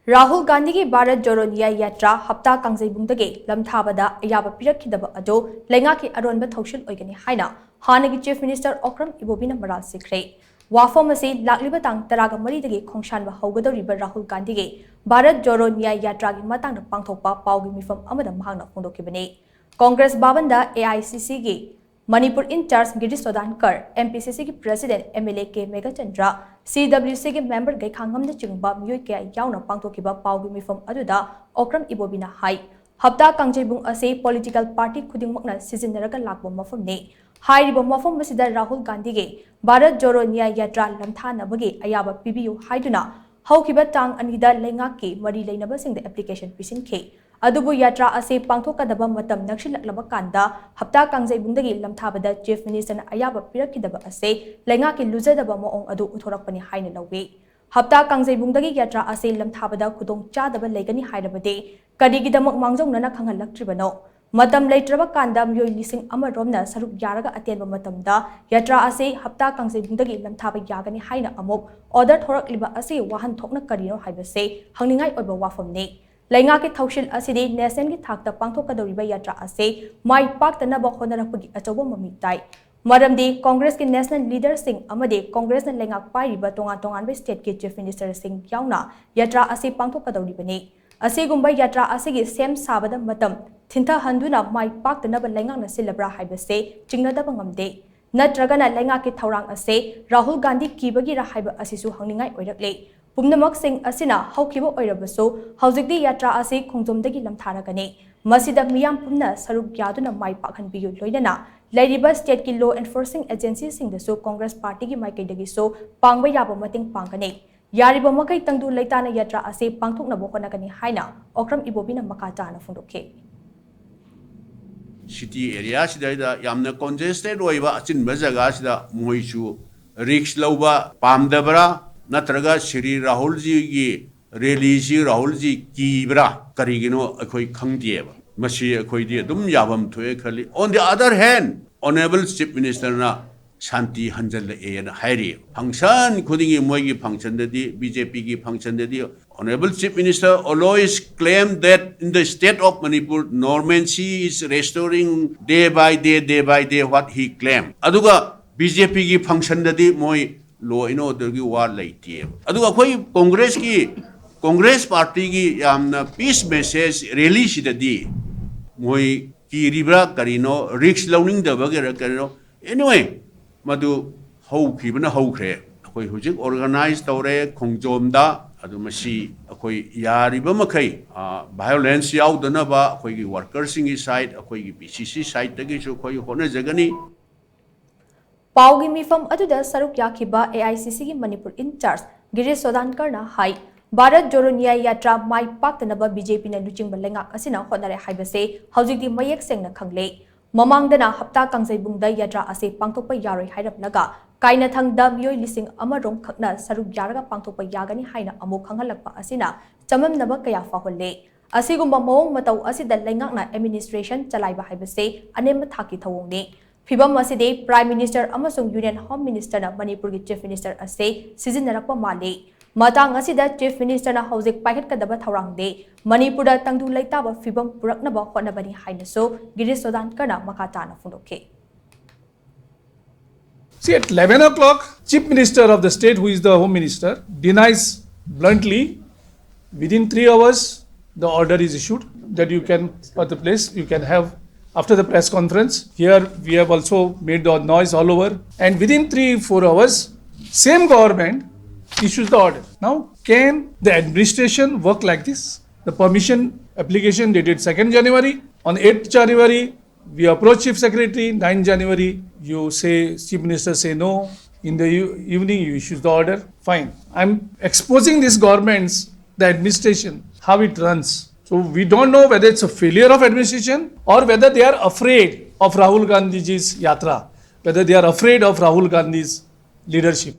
राहुल गांधी की भारत जोड़ो न्याय यात्रा हप्ता कांगजेबुंग दगी लमथाबदा अयाबा पिरक्खिदबा अदो लेंगाक की अरोनबा थौसिल ओइगनी हाइना हानगी चीफ मिनिस्टर ओकरम इबोबीना मराल सिखरे वाफम असी लाक्लिबा तांग तरागा मरीदगी खोंगसानबा हौगदौरिबा राहुल गांधी की भारत जोड़ो न्याय यात्रा की मतांगदा पांगथोकपा पाउगी मिफम अमदा महांगना फोंदोखिबनी कांग्रेस बावनदा AICC की मणिपुर इंचार्ज गिरीश सोदानकर MPCC की प्रेसिडेंट MLA के मेघचंद्र CWC के मेंबर गैखांगम चिंबा मियोय कया यावना पांगथोखिबा पाउगी मिफम अदुदा ओकरम इबोबीना हाई हप्ता कांगजेबुंग असे पॉलिटिकल पार्टी खुदिंगमकना सिजिनरगा लाकबा मफमने हाइरिबा मफम मसिदा राहुल गांधी के भारत जोड़ो न्याय यात्रा लमथानबगे अयाबा पिबियु हाइदुना हौखिबा तांग अनिदा लेंगाक के मरी लेनबसिंग एप्लीकेशन पिसिनखे अदुबु यात्रा असे पांगथोकदबा मतम नक्सिलक्लबा कांदा हप्ता कांगजेबुंदगी लमथाबदा चीफ मिनिस्टर अयाबा पिरक्खिदबा असे लेंगाक के लुजदबा मोंग अदु उथोरकपनि हाइना लौवे हप्ता कांगजेबुंदगी यात्रा असे लमथाबदा खुदोंग चादबा लेगनी हाइरबदे कदिगिदमक मांगजौनना खंगलक्त्रिबनो मतम लेट्रबा कांदा मियोय लिसिंग अमरोमना सरुक यारगा अतेनबा मतमदा यात्रा असे हप्ता कांगजेबुंदगी लमथाबा यागनी हाइना अमुक ऑर्डर थोरकलिबा असे वाहन थोकना करिनो हाइबसे हंगनिंगाय ओइबा वाफमने लेंगाक की थौसिल असिदि नेशनल की थाकता पांगथोकदौरिबा यात्रा असे माइ पाक्तनबा होनरकपगी अचौबा ममी ताई मरमदी कांग्रेस के नेशनल लीडर सिंह अमदे कांग्रेस न लेंगाक पाइरिबा तोंगान तोंगानबे स्टेट के चीफ मिनिस्टर सिंह यावना यात्रा असे पांगथोकदौरिबने असेगुंबा यात्रा असेगी सेम साबदा मतम थिंथा हंदुना माइ पाक्तनबा लेंगाक न सिलब्रा हाइबसे चिंगनदबा ngamde नत्रगना लेंगाक की थौरांग असे राहुल गांधी कीबगी हाइबा असिसु हंगनिंगाय ओइरकले पुमनमक सिंह असिना हौखिबो ओइरबसु हौजिकदी यात्रा असे खोंजोमदगी लमथारगने मसिदा मियाम पुमना सरुक यादुना माइ पाखनबियु लोइनना लेरिबा स्टेट की लॉ एनफोर्सिंग एजेंसी सिंगदसु कांग्रेस पार्टी की माइकैदगिसु पांगबा याबा मतिंग पांगने यारिबा मकै तंगदु लेताना यात्रा असे पांगथोकनबो होनगनी हाइना ओकरम इबोबीना मका ताना फोंदोखे सिटी एरिया सिदा यामना कंजेस्टेड ओइबा अचिनबा जगह सिदा मोइसु रिक्स लौबा पामदबरा नत्रगा श्री राहुल जी की रैली जी राहुल जी कीब्रा करिगिनो अखोई खंगदिएबा मसी अखोइदि दुम याबम थोए खली on the other hand honourable chief minister ना शांति हंजल एन हाइरी फंक्शन खुदिंगी मोइगी फंक्शन ददी बीजेपी की फंक्शन ददी honourable chief minister always claim that in the state of Manipur normalcy is restoring day by day what he claimed aduga BJP की फंक्शन ददी मोइ लॉ इन ऑर्डर की वार लेती अदुगा कोई कांग्रेस पार्टी की यामना पीस मैसेज रैली सिददी मोइ की रिब्रा करिनो रिक्स लौनिंग दबगेर करिनो एनीवे मधु हौखिबना हौख्रे अखोई हुजिक ऑर्गेनाइज तौरे खोंजोमदा अदु मसी अखोई यारिबा मखै वायलेंस याउदनबा अखोई की वर्कर्सिंग की साइड अखोई की PCC साइड तगी सु अखोई होने जगनी पाउगी मिफम अदुदा सरुक याखिबा AICC की मणिपुर इंचार्ज गिरीश सोदानकर ना हाई भारत जोड़ो न्याय यात्रा माइ पाक्तनबा BJP ना लुचिंग लेंगाक असिना होनरे हाइबसे हौजिकदी मयेक सेंगना खंगले ममांगदना हप्ता कांगजेबुंग दा यात्रा असे पांगथोकपा यारोय हाइरपनगा काइनाथंगदा मियोय लिसिंग अमरोम खकना सरुक यारगा पांगथोकपा यागनी हाइना अमु खंगलकपा असिना चममनबा कया फाहोले असिगुंबा मवोंग मतौ असिदा लेंगाकना एडमिनिस्ट्रेशन चलाइबा हाइबसे अनेम थाकी थवोंगने फिबम असिदे प्राइम मिनिस्टर अमसुंग यूनियन होम मिनिस्टर ना मणिपुर की चीफ मिनिस्टर असे सिजिनरकपा माले मतांग असिदा चीफ मिनिस्टर ना हौजिक पाइखटकदबा थौरांगदे मणिपुर तंगदु लेताबा फिबम पुरकनबा होनबनी हाइनसो गिरीश सोदानकर ना मकाताना फोंदोखे See, at 11 o'clock, Chief Minister of the state, who is the Home Minister, denies bluntly, within 3 hours, the order is issued that you can, for the place, you can have, after the press conference, here we have also made the noise all over, and within 3-4 hours, same government issues the order. Now, can the administration work like this? The permission application dated 2nd January, on 8th January, we approach Chief Secretary, 9th January, you say, Chief Minister say no, in the evening you issue the order, fine. I'm exposing these governments, the administration, how it runs. So we don't know whether it's a failure of administration or whether they are afraid of Rahul Gandhi's Yatra, whether they are afraid of Rahul Gandhi's leadership.